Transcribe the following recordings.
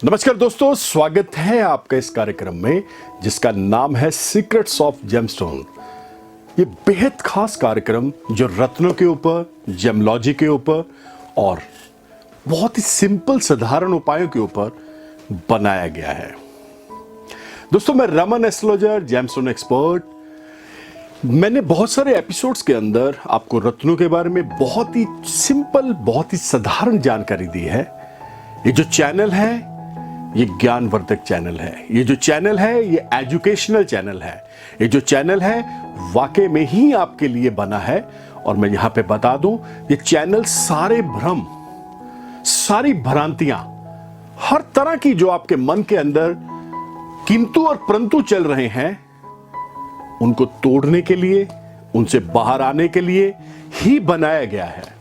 नमस्कार दोस्तों, स्वागत है आपका इस कार्यक्रम में जिसका नाम है सीक्रेट्स ऑफ जेमस्टोन। ये बेहद खास कार्यक्रम जो रत्नों के ऊपर, जेमोलॉजी के ऊपर और बहुत ही सिंपल साधारण उपायों के ऊपर बनाया गया है। दोस्तों, मैं रमन एस्ट्रोलॉजर, जेमस्टोन एक्सपर्ट। मैंने बहुत सारे एपिसोड्स के अंदर आपको रत्नों के बारे में बहुत ही सिंपल, बहुत ही साधारण जानकारी दी है। ये जो चैनल है ये ज्ञानवर्धक चैनल है, ये जो चैनल है ये एजुकेशनल चैनल है, ये जो चैनल है वाकई में ही आपके लिए बना है। और मैं यहां पे बता दूं, ये चैनल सारे भ्रम, सारी भ्रांतियां, हर तरह की जो आपके मन के अंदर किंतु और परंतु चल रहे हैं, उनको तोड़ने के लिए, उनसे बाहर आने के लिए ही बनाया गया है।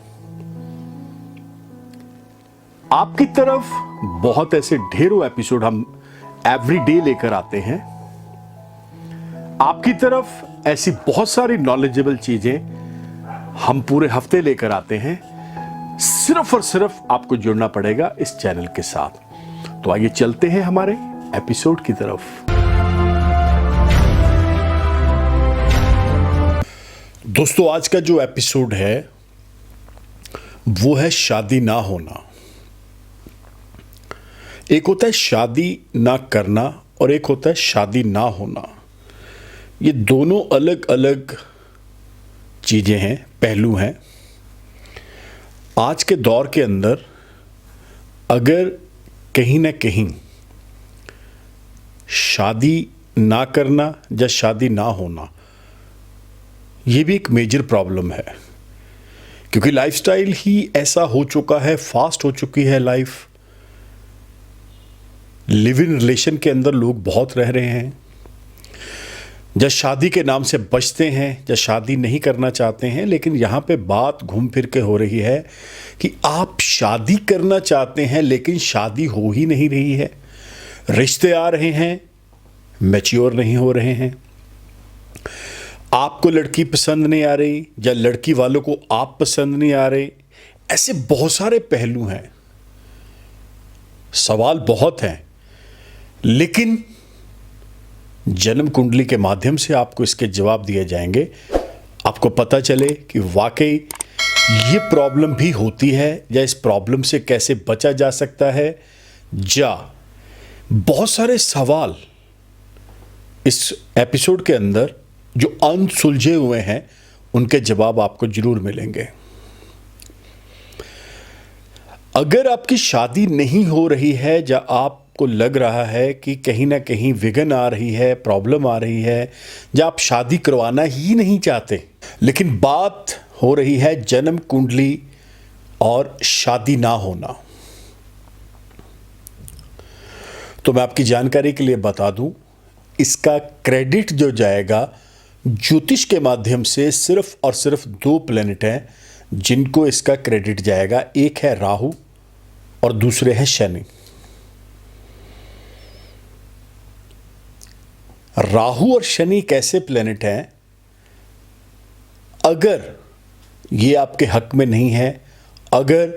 आपकी तरफ बहुत ऐसे ढेरों एपिसोड हम एवरी डे लेकर आते हैं। आपकी तरफ ऐसी बहुत सारी नॉलेजेबल चीजें हम पूरे हफ्ते लेकर आते हैं। सिर्फ और सिर्फ आपको जुड़ना पड़ेगा इस चैनल के साथ। तो आइए चलते हैं हमारे एपिसोड की तरफ। दोस्तों, आज का जो एपिसोड है वो है शादी ना होना। एक होता है शादी ना करना और एक होता है शादी ना होना। ये दोनों अलग अलग चीज़ें हैं, पहलू हैं। आज के दौर के अंदर अगर कहीं ना कहीं शादी ना करना या शादी ना होना, ये भी एक मेजर प्रॉब्लम है, क्योंकि लाइफस्टाइल ही ऐसा हो चुका है, फास्ट हो चुकी है लाइफ। लिव इन रिलेशन के अंदर लोग बहुत रह रहे हैं, या शादी के नाम से बचते हैं, या शादी नहीं करना चाहते हैं। लेकिन यहाँ पे बात घूम फिर के हो रही है कि आप शादी करना चाहते हैं लेकिन शादी हो ही नहीं रही है। रिश्ते आ रहे हैं, मैच्योर नहीं हो रहे हैं। आपको लड़की पसंद नहीं आ रही या लड़की वालों को आप पसंद नहीं आ रहे। ऐसे बहुत सारे पहलू हैं, सवाल बहुत हैं, लेकिन जन्म कुंडली के माध्यम से आपको इसके जवाब दिए जाएंगे। आपको पता चले कि वाकई ये प्रॉब्लम भी होती है या इस प्रॉब्लम से कैसे बचा जा सकता है। या बहुत सारे सवाल इस एपिसोड के अंदर जो अनसुलझे हुए हैं, उनके जवाब आपको जरूर मिलेंगे। अगर आपकी शादी नहीं हो रही है या आपको लग रहा है कि कहीं ना कहीं विघ्न आ रही है, प्रॉब्लम आ रही है, या आप शादी करवाना ही नहीं चाहते, लेकिन बात हो रही है जन्म कुंडली और शादी ना होना, तो मैं आपकी जानकारी के लिए बता दूं, इसका क्रेडिट जो जाएगा ज्योतिष के माध्यम से, सिर्फ और सिर्फ दो प्लेनेट हैं जिनको इसका क्रेडिट जाएगा। एक है राहु और दूसरे है शनि। राहु और शनि कैसे प्लेनेट हैं? अगर ये आपके हक में नहीं है, अगर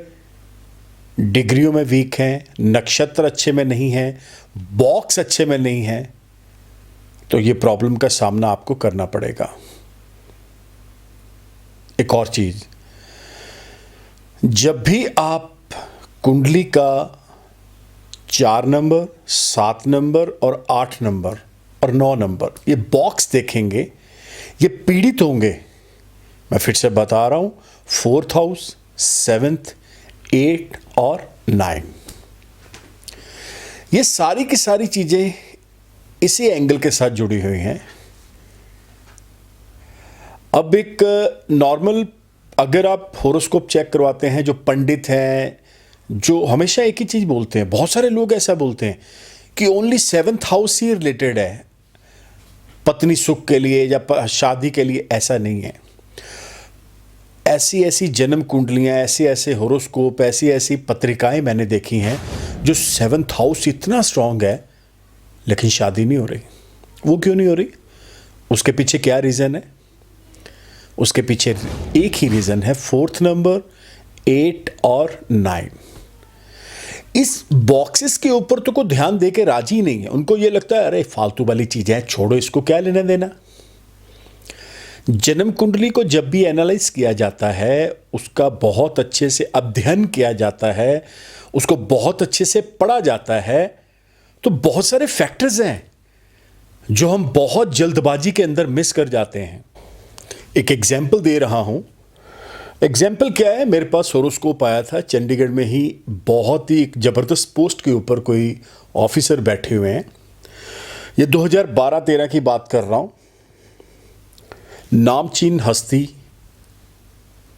डिग्रियों में वीक हैं, नक्षत्र अच्छे में नहीं है, बॉक्स अच्छे में नहीं है, तो ये प्रॉब्लम का सामना आपको करना पड़ेगा। एक और चीज, जब भी आप कुंडली का 4 नंबर, 7 नंबर और 8 नंबर और 9 नंबर ये बॉक्स देखेंगे, ये पीड़ित होंगे। मैं फिर से बता रहा हूं, 4th हाउस, 7th, 8 और 9, ये सारी की सारी चीजें इसी एंगल के साथ जुड़ी हुई हैं। अब एक नॉर्मल, अगर आप होरोस्कोप चेक करवाते हैं, जो पंडित हैं, जो हमेशा एक ही चीज बोलते हैं, बहुत सारे लोग ऐसा बोलते हैं कि ओनली 7th हाउस ही रिलेटेड है पत्नी सुख के लिए या शादी के लिए। ऐसा नहीं है। ऐसी ऐसी जन्म कुंडलियां, ऐसे ऐसे होरोस्कोप, ऐसी ऐसी पत्रिकाएं मैंने देखी हैं जो 7th हाउस इतना स्ट्रांग है लेकिन शादी नहीं हो रही। वो क्यों नहीं हो रही? उसके पीछे क्या रीज़न है? उसके पीछे एक ही रीज़न है, 4th नंबर, 8 और 9। इस बॉक्सेस के ऊपर तो कोई ध्यान दे के राजी नहीं है। उनको ये लगता है अरे फालतू वाली चीज़ें हैं, छोड़ो, इसको क्या लेना देना। जन्म कुंडली को जब भी एनालाइज किया जाता है, उसका बहुत अच्छे से अध्ययन किया जाता है, उसको बहुत अच्छे से पढ़ा जाता है, तो बहुत सारे फैक्टर्स हैं जो हम बहुत जल्दबाजी के अंदर मिस कर जाते हैं। एक एग्जाम्पल दे रहा हूं। एग्जाम्पल क्या है, मेरे पास होरोस्कोप आया था चंडीगढ़ में ही, बहुत ही एक ज़बरदस्त पोस्ट के ऊपर कोई ऑफिसर बैठे हुए हैं। ये 2012-13 की बात कर रहा हूं। नामचीन हस्ती,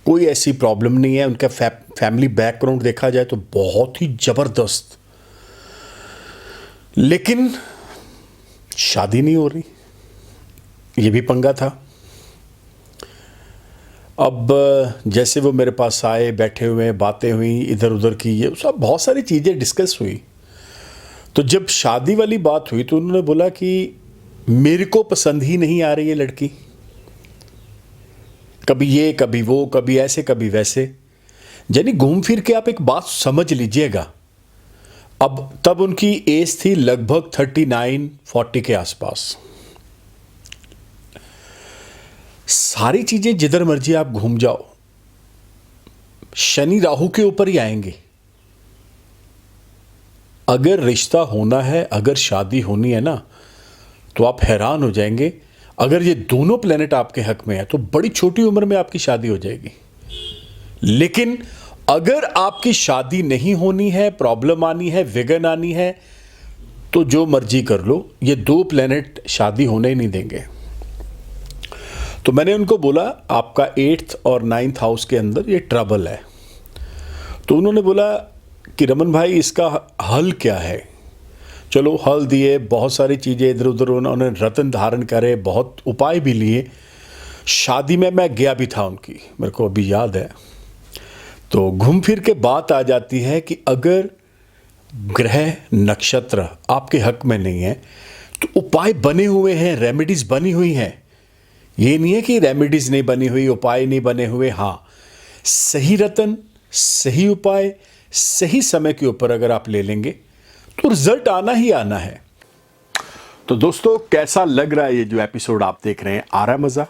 कोई ऐसी प्रॉब्लम नहीं है। उनका फैमिली बैकग्राउंड देखा जाए तो बहुत ही ज़बरदस्त, लेकिन शादी नहीं हो रही, ये भी पंगा था। अब जैसे वो मेरे पास आए, बैठे हुए, बातें हुई इधर उधर की, ये सब बहुत सारी चीज़ें डिस्कस हुई। तो जब शादी वाली बात हुई तो उन्होंने बोला कि मेरे को पसंद ही नहीं आ रही है लड़की, कभी ये कभी वो, कभी ऐसे कभी वैसे। यानी घूम फिर के आप एक बात समझ लीजिएगा, अब तब उनकी एज थी लगभग 39-40 के आसपास। सारी चीजें जिधर मर्जी आप घूम जाओ, शनि राहु के ऊपर ही आएंगे। अगर रिश्ता होना है, अगर शादी होनी है ना, तो आप हैरान हो जाएंगे। अगर ये दोनों प्लेनेट आपके हक में है तो बड़ी छोटी उम्र में आपकी शादी हो जाएगी। लेकिन अगर आपकी शादी नहीं होनी है, प्रॉब्लम आनी है, विघ्न आनी है, तो जो मर्जी कर लो, ये दो प्लेनेट शादी होने ही नहीं देंगे। तो मैंने उनको बोला आपका 8th और 9th हाउस के अंदर ये ट्रबल है। तो उन्होंने बोला कि रमन भाई इसका हल क्या है। चलो हल दिए, बहुत सारी चीज़ें इधर उधर उन्होंने रत्न धारण करे, बहुत उपाय भी लिए। शादी में मैं गया भी था उनकी, मेरे को अभी याद है। तो घूम फिर के बात आ जाती है कि अगर ग्रह नक्षत्र आपके हक में नहीं है तो उपाय बने हुए हैं, रेमेडीज बनी हुई हैं। ये नहीं है कि रेमेडीज नहीं बनी हुई, उपाय नहीं बने हुए। हाँ, सही रत्न, सही उपाय, सही समय के ऊपर अगर आप ले लेंगे तो रिजल्ट आना ही आना है। तो दोस्तों, कैसा लग रहा है ये जो एपिसोड आप देख रहे हैं? आ रहा है मजा?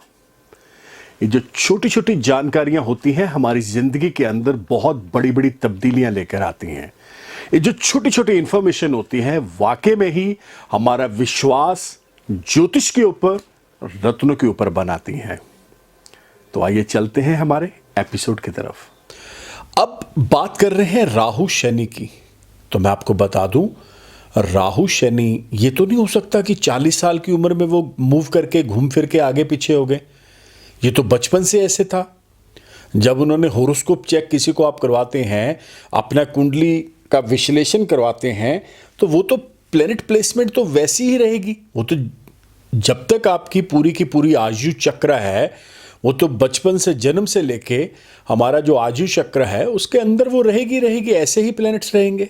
ये जो छोटी छोटी जानकारियां होती हैं हमारी जिंदगी के अंदर बहुत बड़ी बड़ी तब्दीलियां लेकर आती हैं। ये जो छोटी छोटी इंफॉर्मेशन होती है वाकई में ही हमारा विश्वास ज्योतिष के ऊपर, रत्नों के ऊपर बनाती हैं। तो आइए चलते हैं हमारे एपिसोड की तरफ। अब बात कर रहे हैं राहु शनि की। तो मैं आपको बता दूं, राहु शनि ये तो नहीं हो सकता कि 40 साल की उम्र में वो मूव करके घूम फिर के आगे पीछे हो गए। ये तो बचपन से ऐसे था। जब उन्होंने होरोस्कोप चेक किसी को आप करवाते हैं, अपना कुंडली का विश्लेषण करवाते हैं, तो वो तो प्लेनेट प्लेसमेंट तो वैसी ही रहेगी। वो तो जब तक आपकी पूरी की पूरी आयु चक्र है, वो तो बचपन से, जन्म से लेके हमारा जो आयु चक्र है उसके अंदर वो रहेगी रहेगी, ऐसे ही प्लैनेट्स रहेंगे।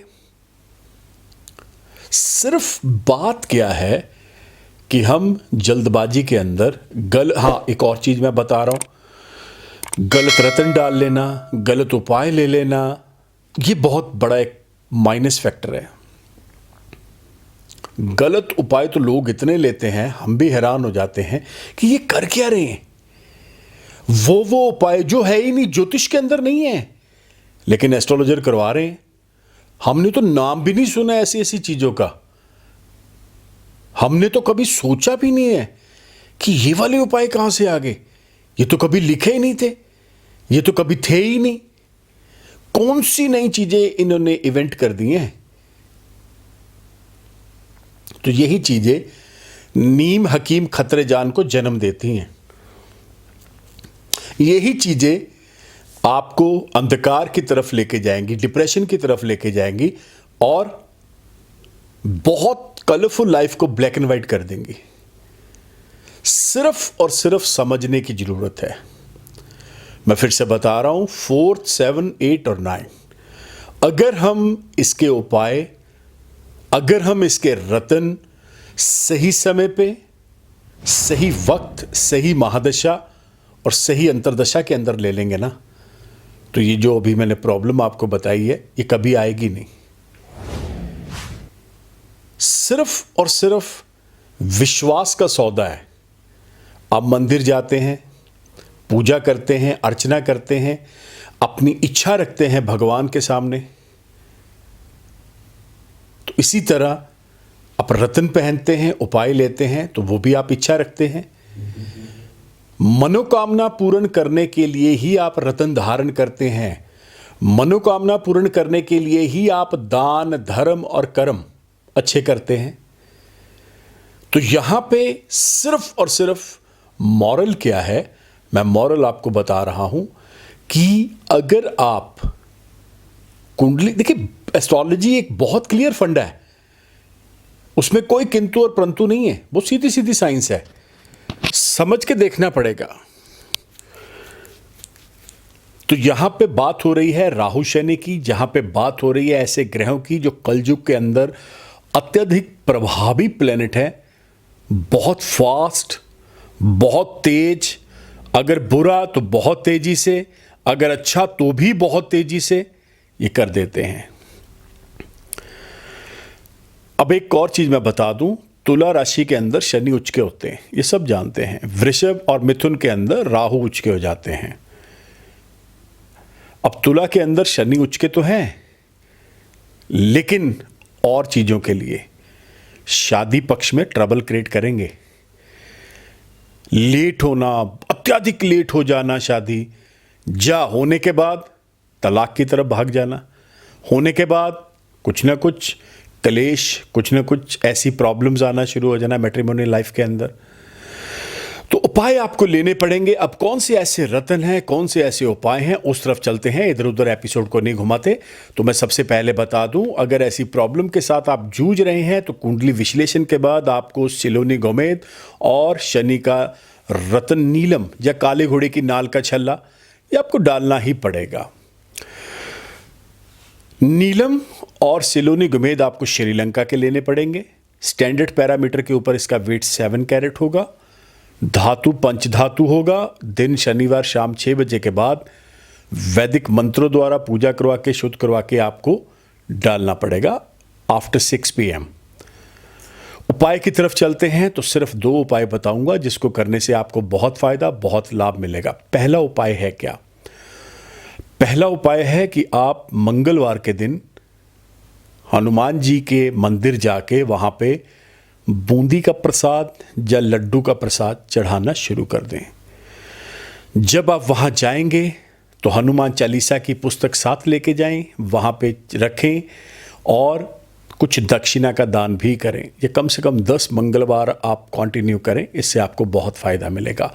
सिर्फ बात क्या है कि हम जल्दबाजी के अंदर हाँ, एक और चीज मैं बता रहा हूं, गलत रत्न डाल लेना, गलत उपाय ले लेना, ये बहुत बड़ा एक माइनस फैक्टर है। गलत उपाय तो लोग इतने लेते हैं, हम भी हैरान हो जाते हैं कि ये कर क्या रहे हैं। वो उपाय जो है ही नहीं, ज्योतिष के अंदर नहीं है, लेकिन एस्ट्रोलॉजर करवा रहे हैं। हमने तो नाम भी नहीं सुना ऐसी ऐसी चीजों का। हमने तो कभी सोचा भी नहीं है कि ये वाले उपाय कहां से आ गए। ये तो कभी लिखे ही नहीं थे, ये तो कभी थे ही नहीं। कौन सी नई चीजें इन्होंने इवेंट कर दी हैं। तो यही चीजें नीम हकीम खतरे जान को जन्म देती हैं। यही चीजें आपको अंधकार की तरफ लेके जाएंगी, डिप्रेशन की तरफ लेके जाएंगी और बहुत कलरफुल लाइफ को ब्लैक एंड व्हाइट कर देंगी। सिर्फ और सिर्फ समझने की जरूरत है। मैं फिर से बता रहा हूं, 4, 7, 8 और 9, अगर हम इसके उपाय, अगर हम इसके रत्न सही समय पे, सही वक्त, सही महादशा और सही अंतरदशा के अंदर ले लेंगे ना, तो ये जो अभी मैंने प्रॉब्लम आपको बताई है, ये कभी आएगी नहीं। सिर्फ और सिर्फ विश्वास का सौदा है। आप मंदिर जाते हैं, पूजा करते हैं, अर्चना करते हैं, अपनी इच्छा रखते हैं भगवान के सामने। तो इसी तरह आप रत्न पहनते हैं, उपाय लेते हैं, तो वो भी आप इच्छा रखते हैं। मनोकामना पूर्ण करने के लिए ही आप रत्न धारण करते हैं। मनोकामना पूर्ण करने के लिए ही आप दान, धर्म और कर्म अच्छे करते हैं। तो यहां पे सिर्फ और सिर्फ मॉरल क्या है, मैं मॉरल आपको बता रहा हूं कि अगर आप कुंडली, देखिए एस्ट्रोलॉजी एक बहुत क्लियर फंडा है, उसमें कोई किंतु और परंतु नहीं है, वो सीधी सीधी साइंस है, समझ के देखना पड़ेगा। तो यहां पे बात हो रही है राहु शनि की, जहां पे बात हो रही है ऐसे ग्रहों की जो कलयुग के अंदर अत्यधिक प्रभावी प्लेनेट है, बहुत फास्ट, बहुत तेज, अगर बुरा तो बहुत तेजी से, अगर अच्छा तो भी बहुत तेजी से ये कर देते हैं। अब एक और चीज मैं बता दूं, तुला राशि के अंदर शनि उच्च के होते हैं, ये सब जानते हैं। वृषभ और मिथुन के अंदर राहु उच्च के हो जाते हैं। अब तुला के अंदर शनि उच्च के तो हैं, लेकिन और चीजों के लिए शादी पक्ष में ट्रबल क्रिएट करेंगे। लेट होना, अत्यधिक लेट हो जाना, शादी होने के बाद तलाक की तरफ भाग जाना, होने के बाद कुछ ना कुछ कलेश, कुछ ना कुछ ऐसी प्रॉब्लम्स आना शुरू हो जाना मैट्रिमोनियल लाइफ के अंदर। तो उपाय आपको लेने पड़ेंगे। अब कौन से ऐसे रत्न हैं, कौन से ऐसे उपाय हैं, उस तरफ चलते हैं, इधर उधर एपिसोड को नहीं घुमाते। तो मैं सबसे पहले बता दूं, अगर ऐसी प्रॉब्लम के साथ आप जूझ रहे हैं तो कुंडली विश्लेषण के बाद आपको सिलोनी गोमेद और शनि का रत्न नीलम या काले घोड़े की नाल का छल्ला ये आपको डालना ही पड़ेगा। नीलम और सिलोनी गोमेद आपको श्रीलंका के लेने पड़ेंगे। स्टैंडर्ड पैरामीटर के ऊपर इसका वेट 7 कैरेट होगा। धातु पंचधातु होगा। दिन शनिवार शाम 6 बजे के बाद वैदिक मंत्रों द्वारा पूजा करवा के, शुद्ध करवा के आपको डालना पड़ेगा आफ्टर 6 PM। उपाय की तरफ चलते हैं तो सिर्फ 2 उपाय बताऊंगा जिसको करने से आपको बहुत फायदा, बहुत लाभ मिलेगा। पहला उपाय है क्या? पहला उपाय है कि आप मंगलवार के दिन हनुमान जी के मंदिर जाके वहां पे बूंदी का प्रसाद या लड्डू का प्रसाद चढ़ाना शुरू कर दें। जब आप वहां जाएंगे तो हनुमान चालीसा की पुस्तक साथ लेके जाएं, वहां पे रखें और कुछ दक्षिणा का दान भी करें। ये कम से कम 10 मंगलवार आप कंटिन्यू करें, इससे आपको बहुत फायदा मिलेगा।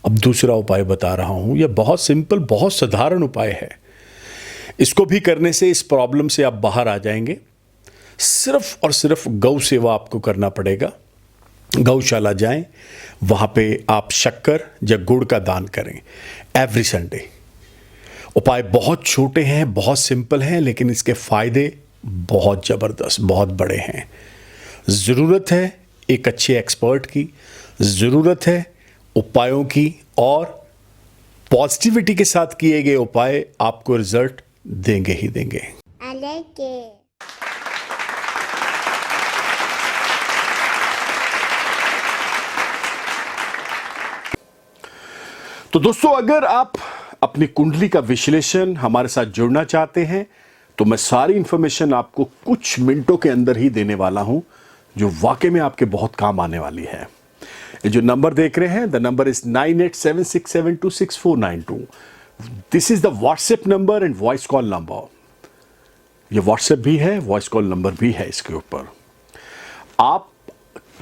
अब दूसरा उपाय बता रहा हूं, यह बहुत सिंपल, बहुत साधारण उपाय है। इसको भी करने से इस प्रॉब्लम से आप बाहर आ जाएंगे। सिर्फ और सिर्फ गौ सेवा आपको करना पड़ेगा। गौशाला जाएं, वहां पे आप शक्कर या गुड़ का दान करें एवरी संडे। उपाय बहुत छोटे हैं, बहुत सिंपल हैं, लेकिन इसके फायदे बहुत ज़बरदस्त, बहुत बड़े हैं। ज़रूरत है एक अच्छे एक्सपर्ट की, ज़रूरत है उपायों की, और पॉजिटिविटी के साथ किए गए उपाय आपको रिजल्ट देंगे ही देंगे। I like it. तो दोस्तों, अगर आप अपनी कुंडली का विश्लेषण हमारे साथ जुड़ना चाहते हैं तो मैं सारी इंफॉर्मेशन आपको कुछ मिनटों के अंदर ही देने वाला हूं, जो वाकई में आपके बहुत काम आने वाली है। ये जो नंबर देख रहे हैं, the number is 9876726492। This is the WhatsApp number and voice call number. ये व्हाट्सएप भी है, वॉइस कॉल नंबर भी है इसके ऊपर। आप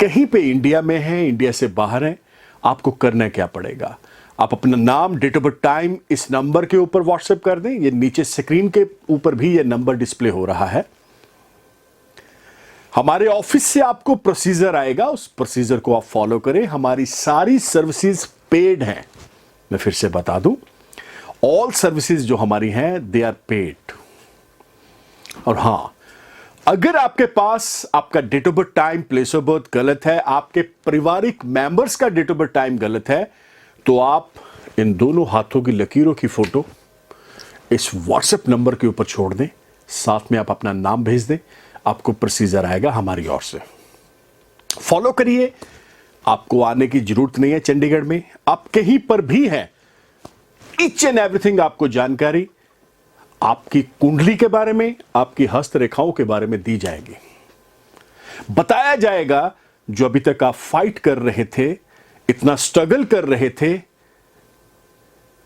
कहीं पे इंडिया में हैं, इंडिया से बाहर हैं, आपको करना क्या पड़ेगा? आप अपना नाम, डेट ऑफ बर्थ, टाइम इस नंबर के ऊपर व्हाट्सएप कर दें। ये नीचे स्क्रीन के ऊपर भी ये नंबर डिस्प्ले हो रहा है। हमारे ऑफिस से आपको प्रोसीजर आएगा, उस प्रोसीजर को आप फॉलो करें। हमारी सारी सर्विसेज पेड हैं। मैं फिर से बता दूं, ऑल सर्विसेज जो हमारी हैं दे आर पेड। और हां, अगर आपके पास आपका date of birth, time, place of birth गलत है, आपके पारिवारिक मेंबर्स का डेट ऑफ बर्थ, टाइम गलत है, तो आप इन दोनों हाथों की लकीरों की फोटो इस व्हाट्सएप नंबर के ऊपर छोड़ दें। साथ में आप अपना नाम भेज दें, आपको प्रोसीजर आएगा हमारी ओर से। फॉलो करिए, आपको आने की जरूरत नहीं है चंडीगढ़ में, आप कहीं पर भी हैं, ईच एंड एवरीथिंग आपको जानकारी आपकी कुंडली के बारे में, आपकी हस्तरेखाओं के बारे में दी जाएगी। बताया जाएगा जो अभी तक आप फाइट कर रहे थे, इतना स्ट्रगल कर रहे थे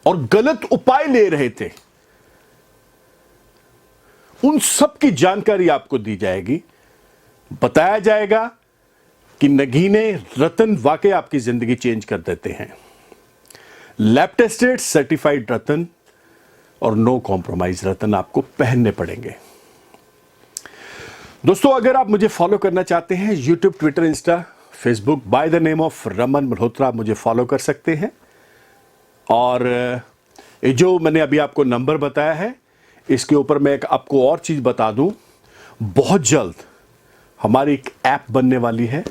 और गलत उपाय ले रहे थे, उन सब की जानकारी आपको दी जाएगी। बताया जाएगा कि नगीने रतन वाकई आपकी जिंदगी चेंज कर देते हैं। लैब टेस्टेड सर्टिफाइड रतन और नो कॉम्प्रोमाइज रतन आपको पहनने पड़ेंगे। दोस्तों, अगर आप मुझे फॉलो करना चाहते हैं YouTube, Twitter, Insta, Facebook by the name of Raman Malhotra, आप मुझे फॉलो कर सकते हैं। और ये जो मैंने अभी आपको नंबर बताया है, इसके ऊपर मैं एक आपको और चीज बता दूं, बहुत जल्द हमारी एक ऐप बनने वाली है।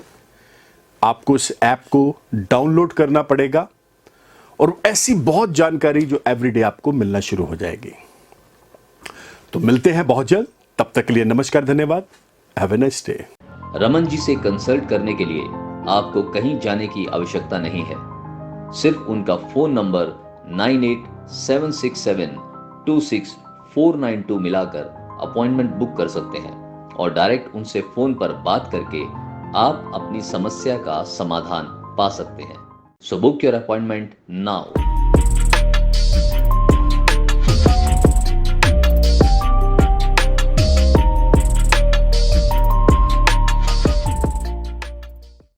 आपको इस ऐप को डाउनलोड करना पड़ेगा और ऐसी बहुत जानकारी जो एवरीडे आपको मिलना शुरू हो जाएगी। तो मिलते हैं बहुत जल्द, तब तक के लिए नमस्कार, धन्यवाद, have a nice day. Raman ji से कंसल्ट करने के लिए आपको कहीं जाने की आवश्यकता नहीं है। सिर्फ उनका फोन नंबर 9876726492 मिलाकर अपॉइंटमेंट बुक कर सकते हैं और डायरेक्ट उनसे फोन पर बात करके आप अपनी समस्या का समाधान पा सकते हैं। So book your appointment now.